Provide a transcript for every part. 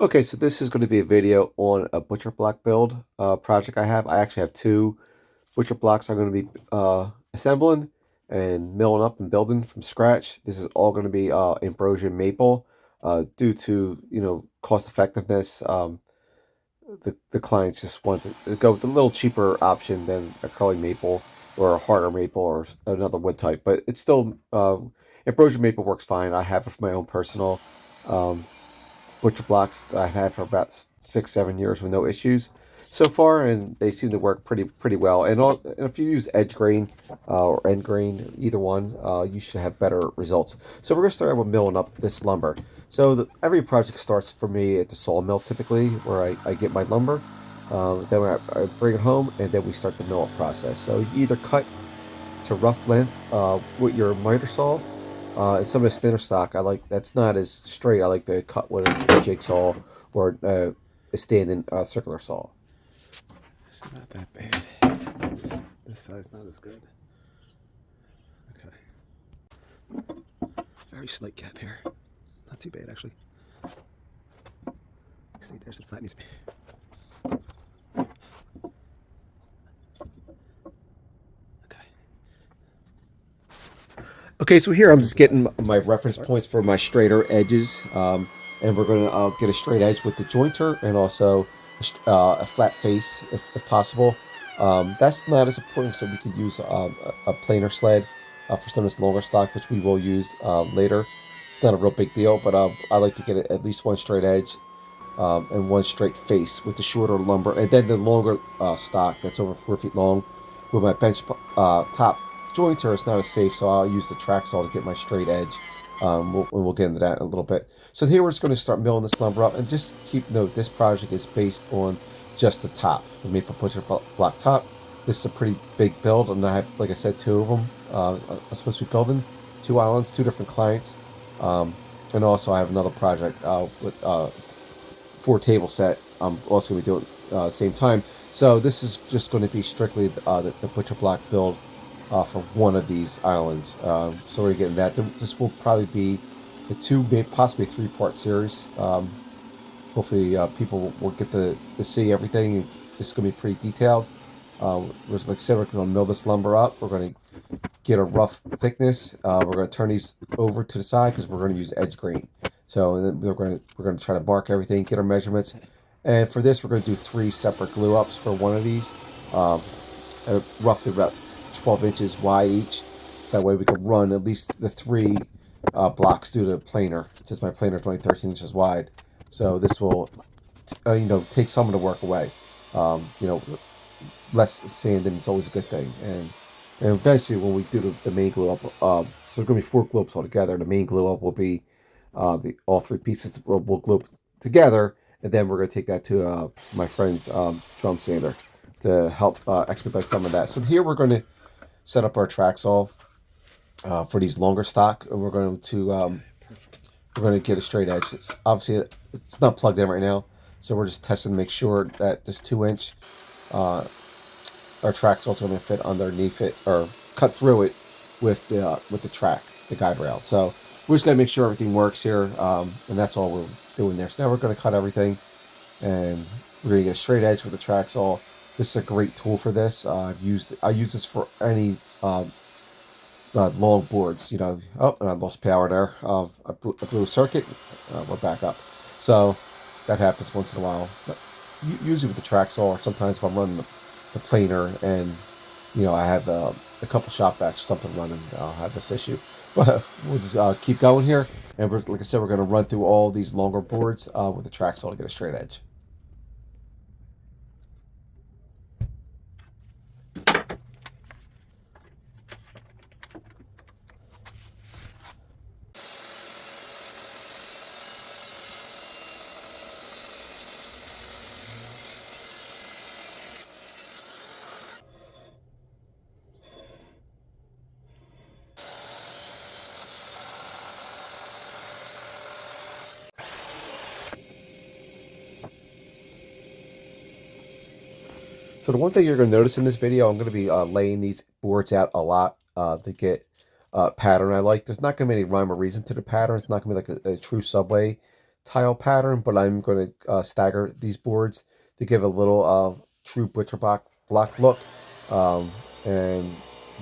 Okay, so this is going to be a video on a butcher block build project I have. I actually have two butcher blocks I'm going to be assembling and milling up and building from scratch. This is all going to be ambrosia maple due to, cost effectiveness. The clients just want to go with a little cheaper option than a curly maple or a harder maple or another wood type, but it's still ambrosia maple works fine. I have it for my own personal. Um, Butcher blocks that I've had for about 6, 7 years with no issues so far, and they seem to work pretty well. And if you use edge grain or end grain, either one, you should have better results. So we're gonna start out with milling up this lumber. So every project starts for me at the sawmill typically, where I get my lumber. Then I bring it home, and then we start the mill up process. So you either cut to rough length with your miter saw. And some of this thinner stock, I like that's not as straight. I like to cut with a jigsaw or a standing circular saw. It's not that bad. This side's not as good. Okay. Very slight gap here. Not too bad, actually. See, there's the flattening. Okay, so here I'm just getting my reference points for my straighter edges, and we're going to get a straight edge with the jointer and also a flat face if possible. That's not as important, so we could use a planer sled for some of this longer stock, which we will use later. It's not a real big deal, but I like to get at least one straight edge and one straight face with the shorter lumber, and then the longer stock that's over 4 feet long with my bench top jointer. It's not as safe, so I'll use the track saw to get my straight edge. We'll get into that in a little bit. So here we're just going to start milling this lumber up, and just keep note this project is based on just the top, the maple butcher block top. This is a pretty big build, and I have, like I said, two of them. I'm supposed to be building 2 islands, 2 different clients, and also I have another project with 4 table set. I'm also going to be doing same time. So this is just going to be strictly the butcher block build for one of these islands. So we're getting that. This will probably be the possibly 3-part series. Hopefully people will get to see everything. It's going to be pretty detailed. Like I said, we're going to mill this lumber up. We're going to get a rough thickness. We're going to turn these over to the side because we're going to use edge grain. So and then we're going to try to mark everything, get our measurements, and for this we're going to do 3 separate glue ups for one of these, roughly about 12 inches wide each. So that way we can run at least the 3 blocks through the planer, since my planer is only 13 inches wide. So this will, take some of the work away. Less sanding is always a good thing, and eventually when we do the main glue up, so there's going to be 4 glue ups altogether. The main glue up will be all 3 pieces will glue together, and then we're going to take that to my friend's drum sander to help expedite some of that. So here we're going to set up our track saw for these longer stock, and we're going to get a straight edge. Obviously it's not plugged in right now, so we're just testing to make sure that this 2-inch our track's also going to fit underneath it or cut through it with the track, the guide rail. So we're just going to make sure everything works here, and that's all we're doing there. So now we're going to cut everything, and we're going to get a straight edge with the track saw. This is a great tool for this. I use this for any long boards. Oh, and I lost power there. I blew a circuit. We're back up. So that happens once in a while. But usually with the track saw, or sometimes if I'm running the planer and I have a couple shop vacs or something running, I'll have this issue. But we'll just keep going here, and like I said, we're going to run through all these longer boards with the track saw to get a straight edge. So the one thing you're going to notice in this video, I'm going to be laying these boards out a lot to get pattern I like. There's not going to be any rhyme or reason to the pattern. It's not going to be like a true subway tile pattern, but I'm going to stagger these boards to give a little true butcher block look. Um, and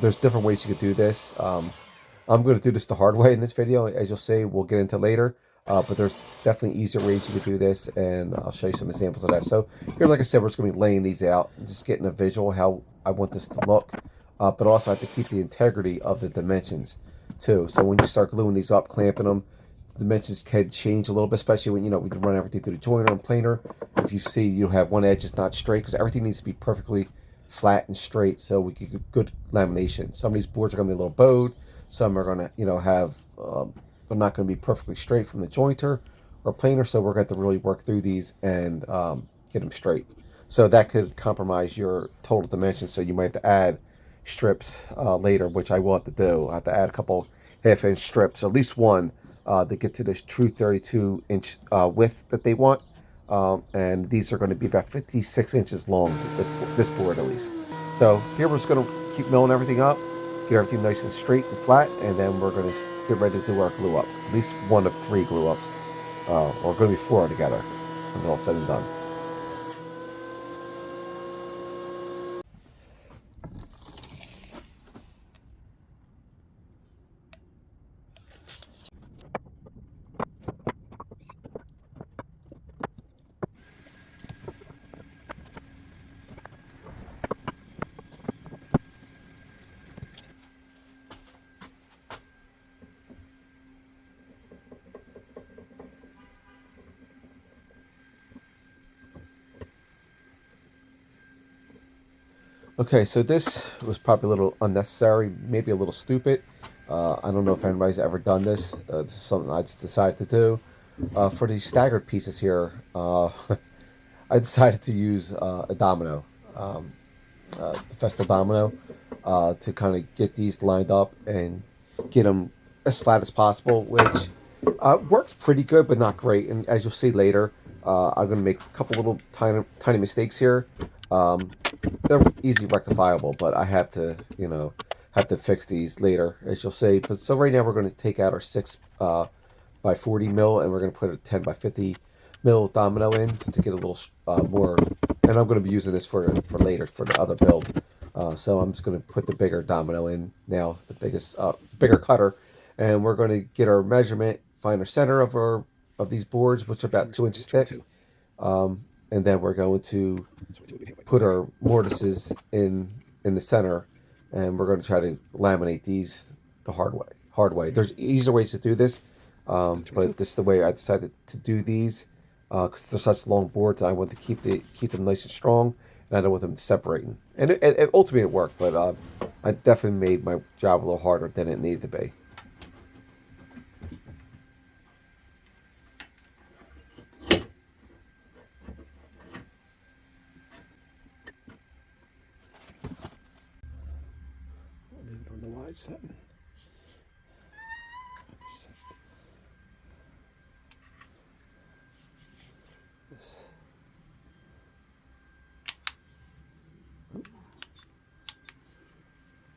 there's different ways you could do this. I'm going to do this the hard way in this video, as you'll see. We'll get into later. But there's definitely easier ways you could do this, and I'll show you some examples of that. So here, like I said, we're just going to be laying these out and just getting a visual how I want this to look. But also I have to keep the integrity of the dimensions too. So when you start gluing these up, clamping them, the dimensions can change a little bit, especially when, we run everything through the joiner and planer. If you see you have one edge is not straight, because everything needs to be perfectly flat and straight so we get good lamination. Some of these boards are going to be a little bowed. Some are going to, have, they're not going to be perfectly straight from the jointer or planer. So we're going to have to really work through these and get them straight. So that could compromise your total dimensions. So you might have to add strips later, which I will have to do. I have to add a couple half-inch strips, at least one, to get to this true 32-inch width that they want. And these are going to be about 56 inches long, this board at least. So here we're just going to keep milling everything up, get everything nice and straight and flat, and then we're going to get ready to do our glue up. At least one of 3 glue ups, or going to be 4 together when it's all said and done. Okay, so this was probably a little unnecessary, maybe a little stupid. I don't know if anybody's ever done this. This is something I just decided to do. For these staggered pieces here, I decided to use a domino, the Festo domino, to kind of get these lined up and get them as flat as possible, which worked pretty good, but not great. And as you'll see later, I'm going to make a couple little tiny mistakes here. Um, they're easy rectifiable, but I have to, have to fix these later, as you'll see. But so right now we're going to take out our 6 by 40 mil, and we're going to put a 10 by 50 mil domino in to get a little more. And I'm going to be using this for later for the other build. So I'm just going to put the bigger domino in now, the bigger cutter, and we're going to get our measurement, find our center of these boards, which are about 2 inches thick. And then we're going to put our mortises in the center, and we're going to try to laminate these the hard way. There's easier ways to do this, but this is the way I decided to do these, because they're such long boards. I want to keep them nice and strong, and I don't want them separating. And it ultimately it worked, but I definitely made my job a little harder than it needed to be. Leave it on the wide setting. This.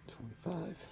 25.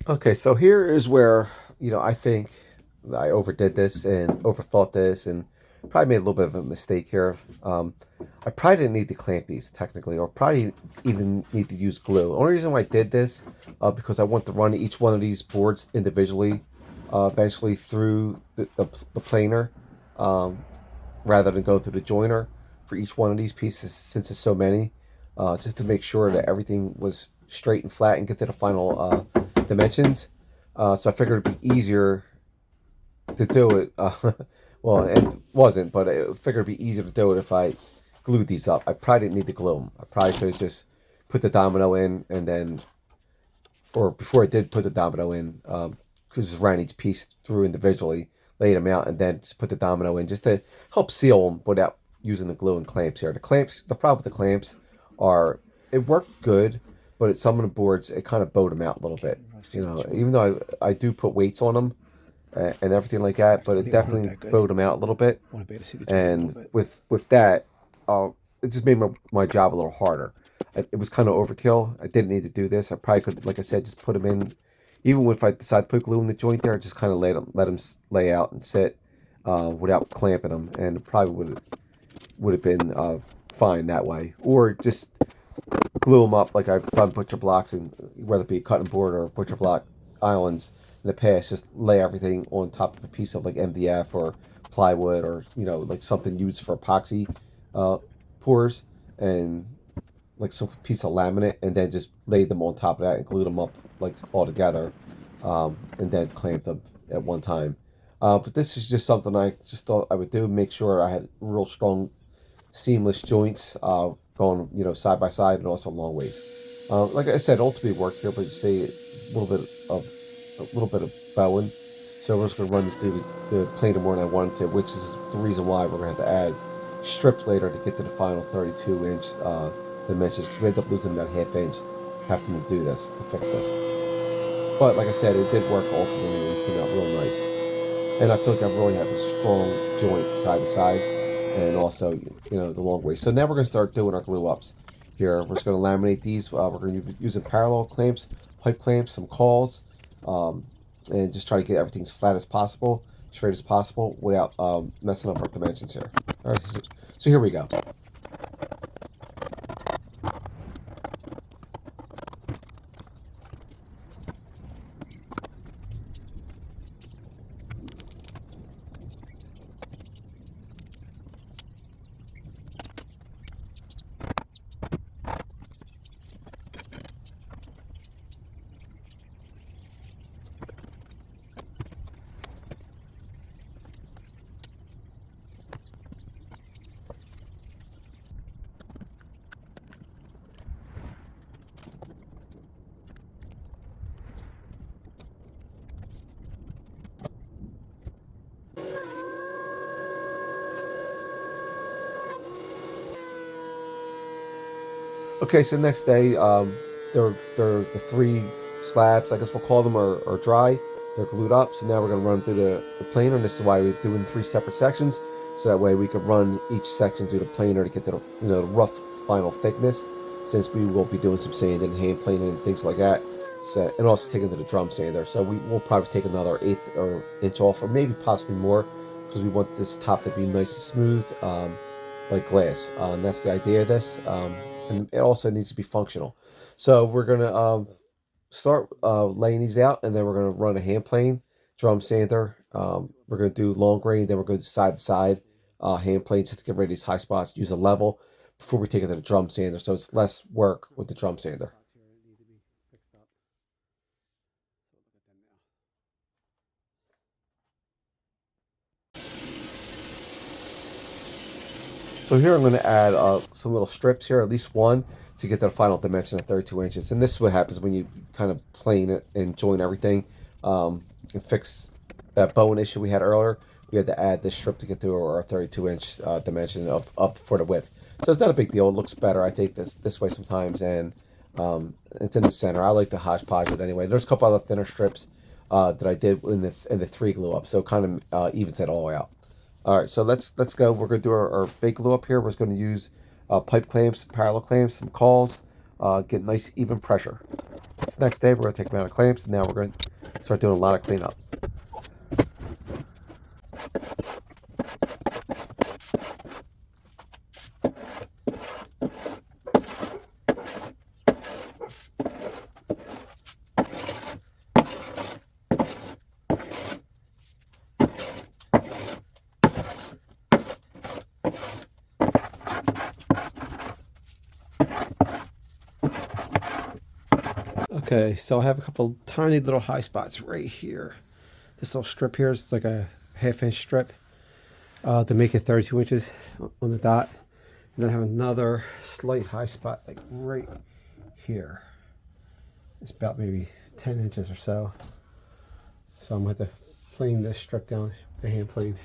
Okay, so here is where, I think I overdid this and overthought this and probably made a little bit of a mistake here. I probably didn't need to clamp these technically, or probably even need to use glue. The only reason why I did this, because I want to run each one of these boards individually, eventually through the planer, um, rather than go through the joiner for each one of these pieces since there's so many, just to make sure that everything was straight and flat and get to the final dimensions. So I figured it'd be easier to do it. Well, it wasn't, but I figured it'd be easier to do it if I glued these up. I probably didn't need to glue them. I probably could have just put the domino in and then, or before I did put the domino in, because just ran each piece through individually, laid them out, and then just put the domino in just to help seal them without using the glue and clamps here. The clamps, the problem with the clamps are it worked good, but at some of the boards it kind of bowed them out a little bit. Really see the joint. Even though I do put weights on them and everything like that, but I it didn't want it definitely that good. bowed them out a little bit. I want to be able to see the joint a little And bit. with that, it just made my job a little harder. It was kind of overkill. I didn't need to do this. I probably could, like I said, just put them in. Even if I decide to put glue in the joint there, just kind of let them lay out and sit without clamping them, and it probably would have been fine that way. Or just glue them up like I've done butcher blocks, and whether it be cutting board or butcher block islands in the past, just lay everything on top of a piece of like MDF or plywood or like something used for epoxy uh, pours, and like some piece of laminate, and then just laid them on top of that and glued them up like all together, and then clamped them at one time. But this is just something I just thought I would do, make sure I had real strong seamless joints going side by side and also long ways. Like I said, ultimately worked here, but you see a little bit of bowing. So we're just gonna run this through the planer more than I wanted to, which is the reason why we're gonna have to add strips later to get to the final 32-inch dimensions. Because we end up losing about half inch having to do this to fix this. But like I said, it did work ultimately and came out real nice. And I feel like I really have a strong joint side to side, and also the long way. So now we're gonna start doing our glue ups. Here we're just gonna laminate these. We're gonna be using parallel clamps, pipe clamps, some cawls, um, and just try to get everything as flat as possible, straight as possible, without messing up our dimensions here. All right, so here we go. Okay, so next day, they're the three slabs, I guess we'll call them, are dry. They're glued up. So now we're gonna run through the planer, and this is why we're doing three separate sections. So that way we can run each section through the planer to get the the rough final thickness. Since we will be doing some sanding, hand planing, and things like that. So, and also taking to the drum sander. So we will probably take another eighth or inch off, or maybe possibly more, because we want this top to be nice and smooth, like glass. And that's the idea of this. And it also needs to be functional. So we're gonna start laying these out, and then we're gonna run a hand plane, drum sander. We're gonna do long grain, then we're going to do side to side hand planes just to get rid of these high spots. Use a level before we take it to the drum sander, so it's less work with the drum sander. So here I'm going to add some little strips here, at least one, to get to the final dimension of 32 inches. And this is what happens when you kind of plane it and join everything and fix that bone issue we had earlier. We had to add this strip to get to our 32-inch dimension of for the width. So it's not a big deal. It looks better, I think, this way sometimes, and it's in the center. I like to hodgepodge it anyway. There's a couple other thinner strips that I did in the three glue up, so it kind of evens it all out. All right, so let's go. We're gonna do our big glue up here. We're just gonna use pipe clamps, parallel clamps, some cawls, get nice even pressure. It's the next day. We're going to take them out of clamps, and now we're going to start doing a lot of cleanup. Okay, so I have a couple tiny little high spots right here. This little strip here is like a half-inch strip to make it 32 inches on the dot. And then I have another slight high spot like right here. It's about maybe 10 inches or so. So I'm going to have to plane this strip down with the hand plane.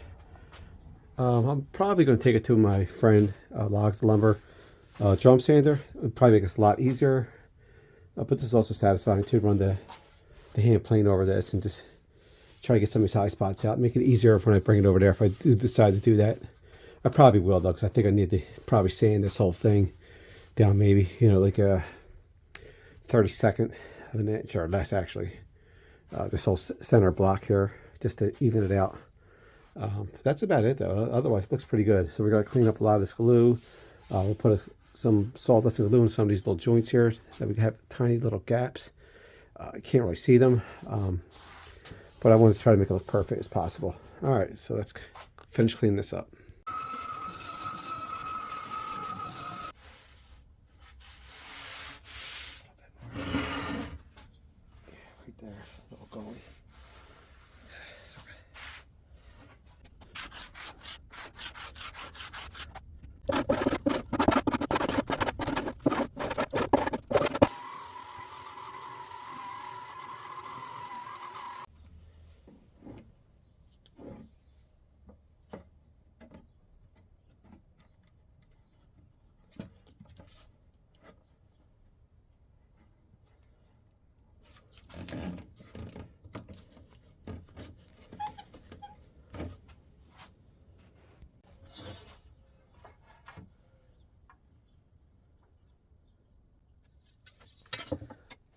I'm probably going to take it to my friend Logs Lumber drum sander. It'll probably make this a lot easier. But this is also satisfying to run the hand plane over this and just try to get some of these high spots out. Make it easier when I bring it over there if I do decide to do that. I probably will though, because I think I need to probably sand this whole thing down maybe, like a 32nd of an inch or less actually. This whole center block here just to even it out. That's about it though. Otherwise it looks pretty good. So we're going to clean up a lot of this glue. We'll put some sawdust and glue in some of these little joints here that we have tiny little gaps. I can't really see them, but I want to try to make it look perfect as possible. All right, so let's finish cleaning this up. Right there, little goalie.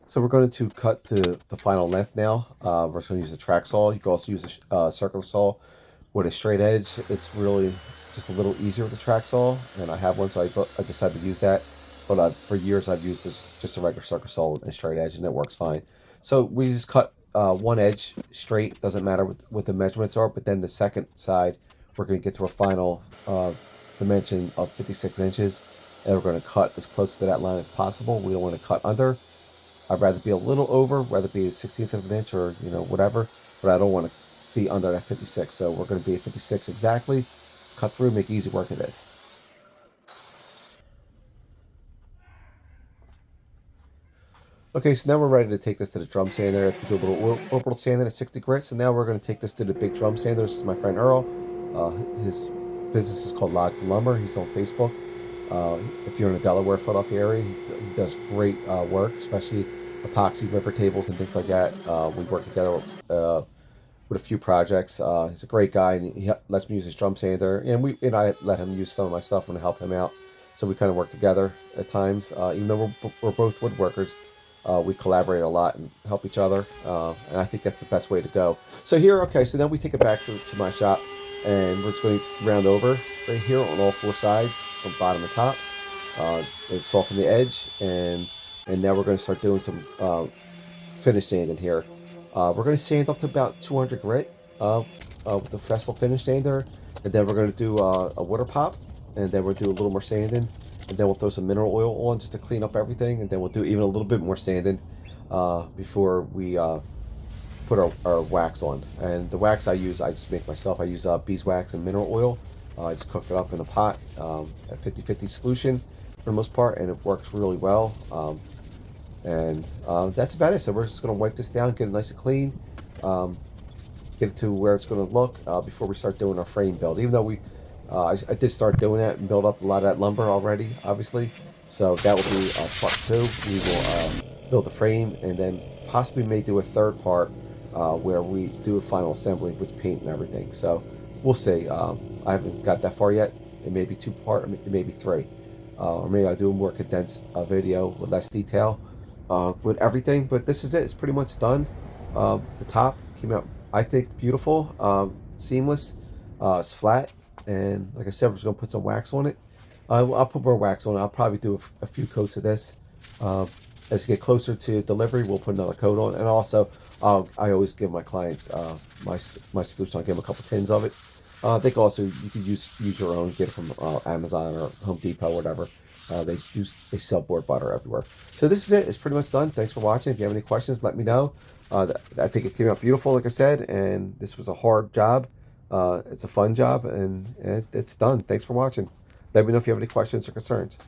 So we're going to cut to the final length now. We're going to use a track saw. You can also use a circular saw with a straight edge. It's really just a little easier with the track saw, and I have one, so I decided to use that. But for years I've used this just a regular circular saw with a straight edge, and it works fine. So we just cut one edge straight. Doesn't matter what the measurements are, but then the second side we're going to get to our final dimension of 56 inches, and we're going to cut as close to that line as possible. We don't want to cut under. I'd rather be a little over, rather be a 16th of an inch or, whatever, but I don't want to be under that 56. So we're going to be at 56 exactly. Let's cut through, make easy work of this. Okay, so now we're ready to take this to the drum sander. Let's do a little orbital sanding at 60 grit. So now we're going to take this to the big drum sander. This is my friend Earl. His business is called Logs Lumber. He's on Facebook. If you're in the Delaware, Philadelphia area, he does great work, especially epoxy river tables and things like that. We work together with a few projects. He's a great guy, and he lets me use his drum sander, and I let him use some of my stuff and help him out. So we kind of work together at times. Even though we're both woodworkers, we collaborate a lot and help each other, and I think that's the best way to go. So here, okay, so then we take it back to my shop, and we're just going to round over right here on all four sides, from bottom to top, and soften the edge, and now we're going to start doing some finish sanding here. We're going to sand up to about 200 grit with the Festal finish sander, and then we're going to do a water pop, and then we'll do a little more sanding, and then we'll throw some mineral oil on just to clean up everything, and then we'll do even a little bit more sanding before we put our wax on. And the wax I just make myself. I use beeswax and mineral oil. I just cook it up in a pot at 50-50 solution for the most part, and it works really well. And that's about it. So we're just going to wipe this down, get it nice and clean, get it to where it's going to look before we start doing our frame build. Even though I did start doing that and build up a lot of that lumber already, obviously. So that will be part two. We will build the frame, and then possibly may do a third part where we do a final assembly with paint and everything. So we'll see. I haven't got that far yet. It may be 2 part, it may be 3. Or maybe I'll do a more condensed video with less detail. with everything. But this is it. It's pretty much done. The top came out, I think, beautiful, seamless. It's flat, and like I said, we're just gonna put some wax on it. I'll put more wax on it. I'll probably do a few coats of this. Uh, as you get closer to delivery, we'll put another coat on. And also, I always give my clients my solution. I'll give them a couple tins of it. They can also, you can use your own, get it from Amazon or Home Depot, whatever. They sell board butter everywhere. So this is it. It's pretty much done. Thanks for watching. If you have any questions, let me know. I think it came out beautiful, like I said, and this was a hard job. It's a fun job, and it's done. Thanks for watching. Let me know if you have any questions or concerns.